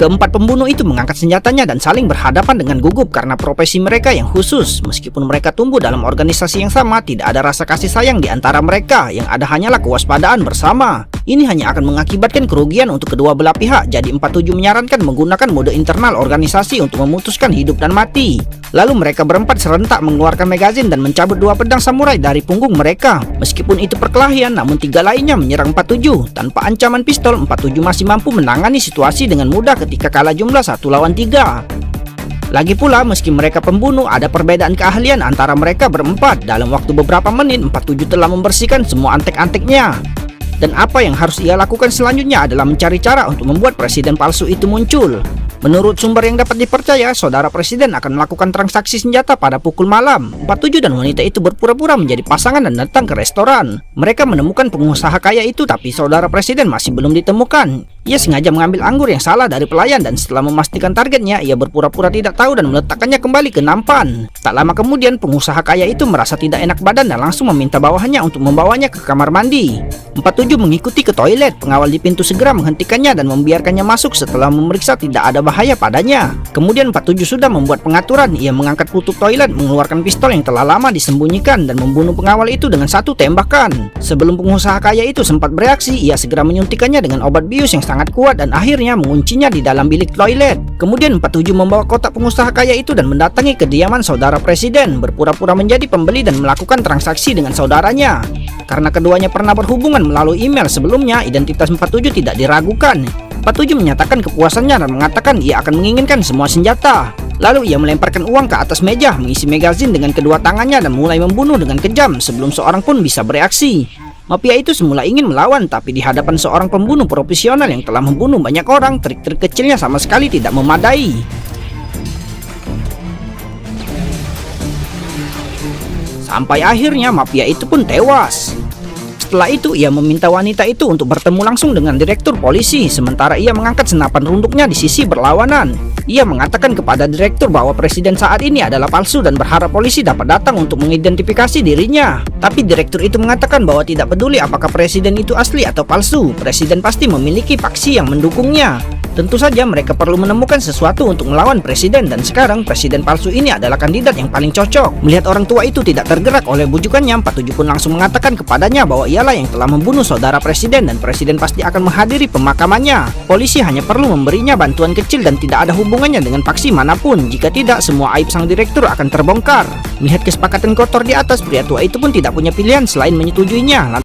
Keempat pembunuh itu mengangkat senjatanya dan saling berhadapan dengan gugup karena profesi mereka yang khusus. Meskipun mereka tumbuh dalam organisasi yang sama, tidak ada rasa kasih sayang di antara mereka. Yang ada hanyalah kewaspadaan bersama. Ini hanya akan mengakibatkan kerugian untuk kedua belah pihak. Jadi 47 menyarankan menggunakan mode internal organisasi untuk memutuskan hidup dan mati. Lalu mereka berempat serentak mengeluarkan magazin dan mencabut 2 pedang samurai dari punggung mereka. Meskipun itu perkelahian, namun 3 lainnya menyerang 47. Tanpa ancaman pistol, 47 masih mampu menangani situasi dengan mudah ketika kalah jumlah 1 lawan 3. Lagi pula, meski mereka pembunuh, ada perbedaan keahlian antara mereka berempat. Dalam waktu beberapa menit, 47 telah membersihkan semua antek-anteknya. Dan apa yang harus ia lakukan selanjutnya adalah mencari cara untuk membuat presiden palsu itu muncul. Menurut sumber yang dapat dipercaya, saudara presiden akan melakukan transaksi senjata pada pukul malam. 47 dan wanita itu berpura-pura menjadi pasangan dan datang ke restoran. Mereka menemukan pengusaha kaya itu, tapi saudara presiden masih belum ditemukan. Ia sengaja mengambil anggur yang salah dari pelayan dan setelah memastikan targetnya, ia berpura-pura tidak tahu dan meletakkannya kembali ke nampan. Tak lama kemudian, pengusaha kaya itu merasa tidak enak badan dan langsung meminta bawahannya untuk membawanya ke kamar mandi. 47 mengikuti ke toilet. Pengawal di pintu segera menghentikannya dan membiarkannya masuk setelah memeriksa tidak ada bahaya padanya. Kemudian 47 sudah membuat pengaturan. Ia mengangkat tutup toilet, mengeluarkan pistol yang telah lama disembunyikan dan membunuh pengawal itu dengan 1 tembakan. Sebelum pengusaha kaya itu sempat bereaksi, ia segera menyuntikannya dengan obat bius yang sangat kuat dan akhirnya menguncinya di dalam bilik toilet. Kemudian 47 membawa kotak pengusaha kaya itu dan mendatangi kediaman saudara presiden, berpura-pura menjadi pembeli dan melakukan transaksi dengan saudaranya. Karena keduanya pernah berhubungan melalui email sebelumnya, identitas 47 tidak diragukan. 47 menyatakan kepuasannya dan mengatakan ia akan menginginkan semua senjata. Lalu ia melemparkan uang ke atas meja, mengisi magazin dengan kedua tangannya dan mulai membunuh dengan kejam sebelum seorang pun bisa bereaksi. Mafia itu semula ingin melawan, tapi di hadapan seorang pembunuh profesional yang telah membunuh banyak orang, trik-trik kecilnya sama sekali tidak memadai. Sampai akhirnya mafia itu pun tewas. Setelah itu ia meminta wanita itu untuk bertemu langsung dengan direktur polisi, sementara ia mengangkat senapan runduknya di sisi berlawanan. Ia mengatakan kepada direktur bahwa presiden saat ini adalah palsu dan berharap polisi dapat datang untuk mengidentifikasi dirinya. Tapi direktur itu mengatakan bahwa tidak peduli apakah presiden itu asli atau palsu, presiden pasti memiliki faksi yang mendukungnya. Tentu saja mereka perlu menemukan sesuatu untuk melawan presiden, dan sekarang presiden palsu ini adalah kandidat yang paling cocok. Melihat orang tua itu tidak tergerak oleh bujukannya, 47 pun langsung mengatakan kepadanya bahwa ialah yang telah membunuh saudara presiden dan presiden pasti akan menghadiri pemakamannya. Polisi hanya perlu memberinya bantuan kecil dan tidak ada hubungannya dengan faksi manapun. Jika tidak, semua aib sang direktur akan terbongkar. Melihat kesepakatan kotor di atas, pria tua itu pun tidak punya pilihan selain menyetujuinya.